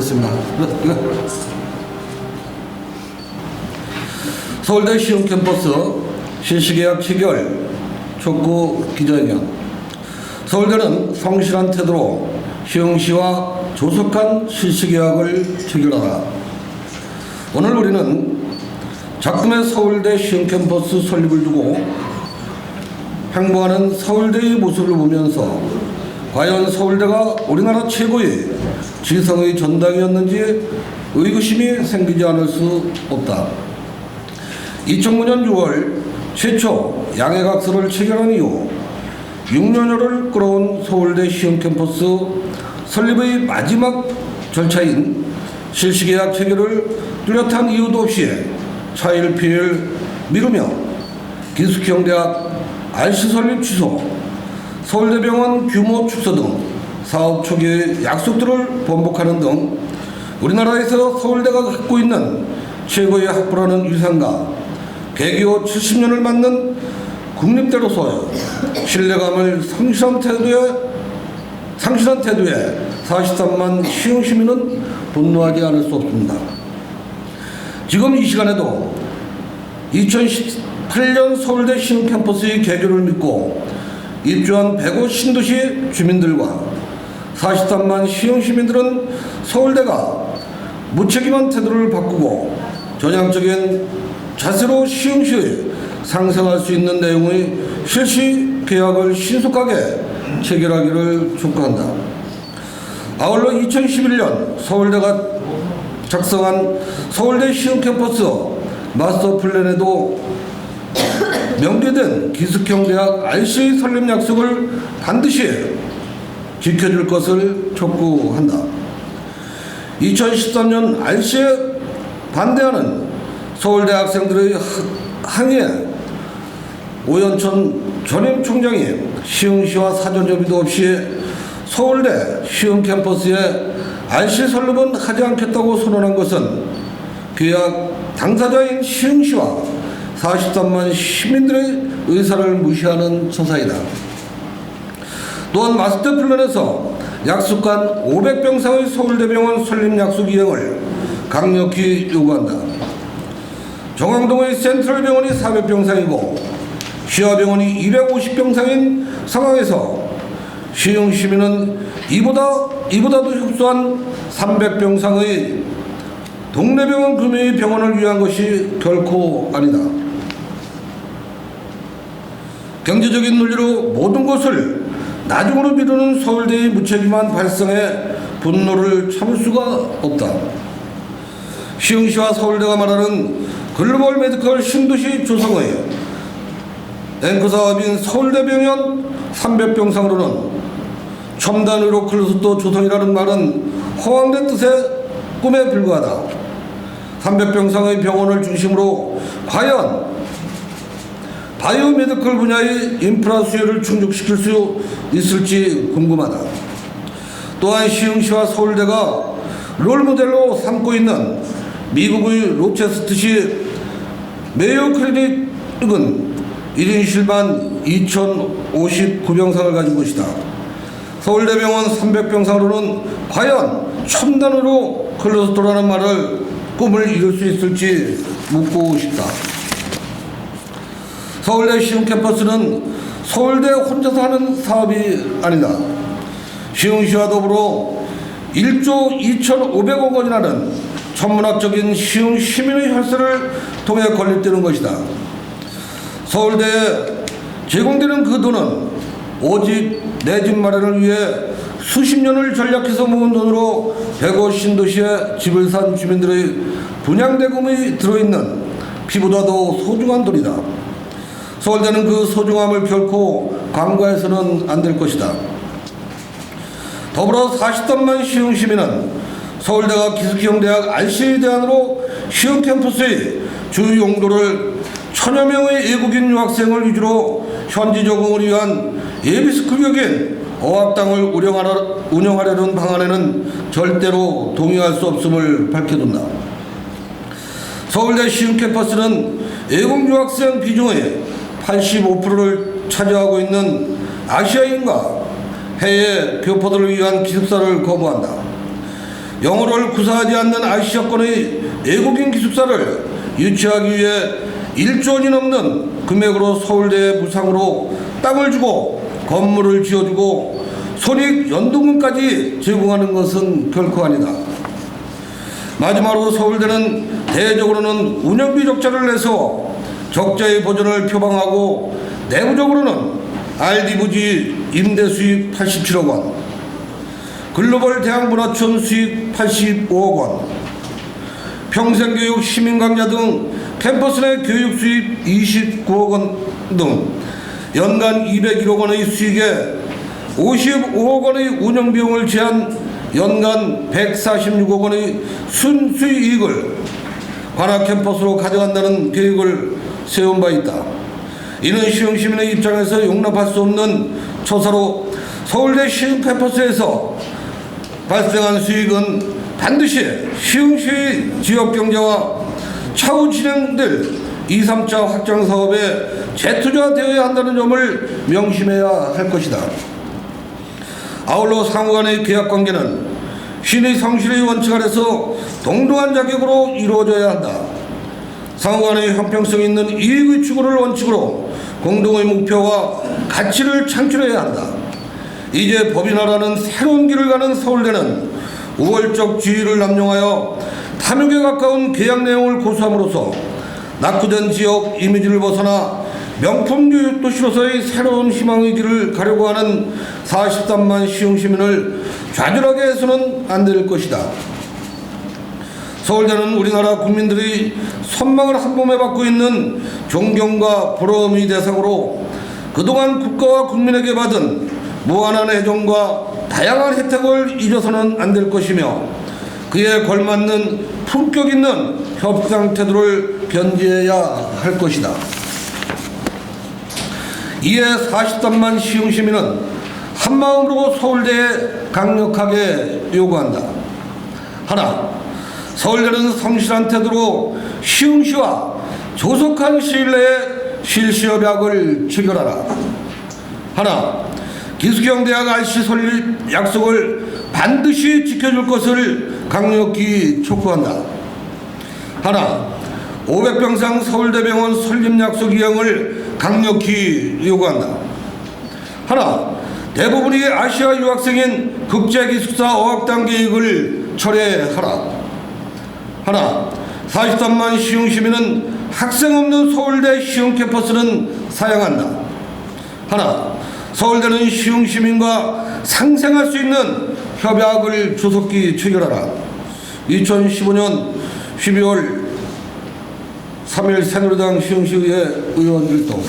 드리겠습니다. 서울대 시흥 캠퍼스 실시계약 체결 촉구 기자회견. 서울대는 성실한 태도로 시흥시와 조속한 실시계약을 체결하라. 오늘 우리는 작금의 서울대 시흥 캠퍼스 설립을 두고 행보하는 서울대의 모습을 보면서 과연 서울대가 우리나라 최고의 지성의 전당이었는지 의구심이 생기지 않을 수 없다. 2009년 6월 최초 양해각서를 체결한 이후 6년여를 끌어온 서울대 시흥 캠퍼스 설립의 마지막 절차인 실시계약 체결을 뚜렷한 이유도 없이 차일피일 미루며 기숙형 RC 설립 취소, 서울대병원 규모 축소 등 사업 초기의 약속들을 번복하는 등 우리나라에서 서울대가 갖고 있는 최고의 학부라는 위상과 개교 70년을 맞는 국립대로서의 신뢰감을 상실한 태도에 43만 시흥 시민은 분노하지 않을 수 없습니다. 지금 이 시간에도 2018년 서울대 시흥 캠퍼스의 개교를 믿고 입주한 105 신도시 주민들과 43만 시흥 시민들은 서울대가 무책임한 태도를 바꾸고 전향적인 자세로 시흥시의 상생할 수 있는 내용의 실시 계약을 신속하게 체결하기를 촉구한다. 아울러 2011년 서울대가 작성한 서울대 시흥 캠퍼스 마스터 플랜에도 명기된 기숙형 대학 RC 설립 약속을 반드시 지켜줄 것을 촉구한다. 2013년 RC에 반대하는 서울대 학생들의 항의에 오연천 전임 총장이 시흥시와 사전협의도 없이 서울대 시흥 캠퍼스에 RC 설립은 하지 않겠다고 선언한 것은 계약 당사자인 시흥시와 43만 시민들의 의사를 무시하는 처사이다. 또한 마스터 플랜에서 약속한 500병상의 서울대병원 설립 약속 이행을 강력히 요구한다. 정왕동의 센트럴병원이 400병상이고 시화병원이 250병상인 상황에서 시흥 시민은 이보다도 협소한 300병상의 동네병원 구매의 병원을 위한 것이 결코 아니다. 경제적인 논리로 모든 것을 나중으로 미루는 서울대의 무책임한 발상에 분노를 참을 수가 없다. 시흥시와 서울대가 말하는 글로벌 메디컬 신도시 조성의 앵커 사업인 서울대병원 300병상으로는 첨단 의료 클러스터 조성이라는 말은 허황된 뜻의 꿈에 불과하다. 300병상의 병원을 중심으로 과연 바이오메디컬 분야의 인프라 수요를 충족시킬 수 있을지 궁금하다. 또한 시흥시와 서울대가 롤모델로 삼고 있는 미국의 로체스트시 메이오 클리닉은 1인실만 2,059병상을 가진 곳이다. 서울대병원 300병상으로는 과연 첨단으로 클러스터라는 말을 꿈을 이룰 수 있을지 묻고 싶다. 서울대 시흥 캠퍼스는 서울대 혼자서 하는 사업이 아니다. 시흥시와 더불어 1조 2,500억 원이라는 천문학적인 시흥 시민의 혈세를 통해 건립되는 것이다. 서울대에 제공되는 그 돈은 오직 내 집 마련을 위해 수십 년을 전략해서 모은 돈으로 105 신도시에 집을 산 주민들의 분양대금이 들어있는 피보다도 소중한 돈이다. 서울대는 그 소중함을 결코 간과해서는 안 될 것이다. 더불어 43만 시흥 시민은 서울대가 기숙형 대학 RC 대안으로 시흥 캠퍼스의 주요 용도를 1000여 명의 외국인 유학생을 위주로 현지 적응을 위한 예비스쿨 격인 어학당을 운영하려는 방안에는 절대로 동의할 수 없음을 밝혀둔다. 서울대 시흥 캠퍼스는 외국 유학생 비중의 85%를 차지하고 있는 아시아인과 해외 교포들을 위한 기숙사를 거부한다. 영어를 구사하지 않는 아시아권의 외국인 기숙사를 유치하기 위해 1조 원이 넘는 금액으로 서울대에 무상으로 땅을 주고 건물을 지어주고 손익연동금까지 제공하는 것은 결코 아니다. 마지막으로 서울대는 대외적으로는 운영비 적자를 내서 적자의 보전을 표방하고 내부적으로는 RD부지 임대 수익 87억 원, 글로벌 대학문화촌 수익 85억 원, 평생교육 시민강좌 등 캠퍼스 내 교육 수입 29억 원 등 연간 201억 원의 수익에 55억 원의 운영비용을 제한 연간 146억 원의 순수이익을 관악 캠퍼스로 가져간다는 계획을 세운 바 있다. 이는 시흥시민의 입장에서 용납할 수 없는 처사로 서울대 시흥 캠퍼스에서 발생한 수익은 반드시 시흥시의 지역경제와 차후 진행될 2, 3차 확장 사업에 재투자되어야 한다는 점을 명심해야 할 것이다. 아울러 상호 간의 계약관계는 신의 성실의 원칙 아래서 동등한 자격으로 이루어져야 한다. 상호 간의 형평성 있는 이익의 추구를 원칙으로 공동의 목표와 가치를 창출해야 한다. 이제 법인화라는 새로운 길을 가는 서울대는 우월적 지위를 남용하여 탐욕에 가까운 계약 내용을 고수함으로써 낙후된 지역 이미지를 벗어나 명품 교육도시로서의 새로운 희망의 길을 가려고 하는 43만 시흥시민을 좌절하게 해서는 안 될 것이다. 서울대는 우리나라 국민들이 선망을 한몸에 받고 있는 존경과 부러움의 대상으로 그동안 국가와 국민에게 받은 무한한 애정과 다양한 혜택을 잊어서는 안 될 것이며 그에 걸맞는 품격 있는 협상 태도를 견지해야 할 것이다. 이에 43만 시흥시민은 한마음으로 서울대에 강력하게 요구한다. 하나, 서울대는 성실한 태도로 시흥시와 조속한 시일 내에 실시협약을 체결하라. 하나, 기숙형대학 RC 설립 약속을 반드시 지켜줄 것을 강력히 촉구한다. 하나, 500병상 서울대병원 설립 약속 이행을 강력히 요구한다. 하나, 대부분이 아시아 유학생인 국제기숙사 어학당 계획을 철회하라. 하나, 43만 시흥시민은 학생 없는 서울대 시흥 캠퍼스는 사양한다. 하나, 서울대는 시흥시민과 상생할 수 있는 협약을 조속히 체결하라. 2015년 12월 3일 새누리당 시흥시의회 의원 일동.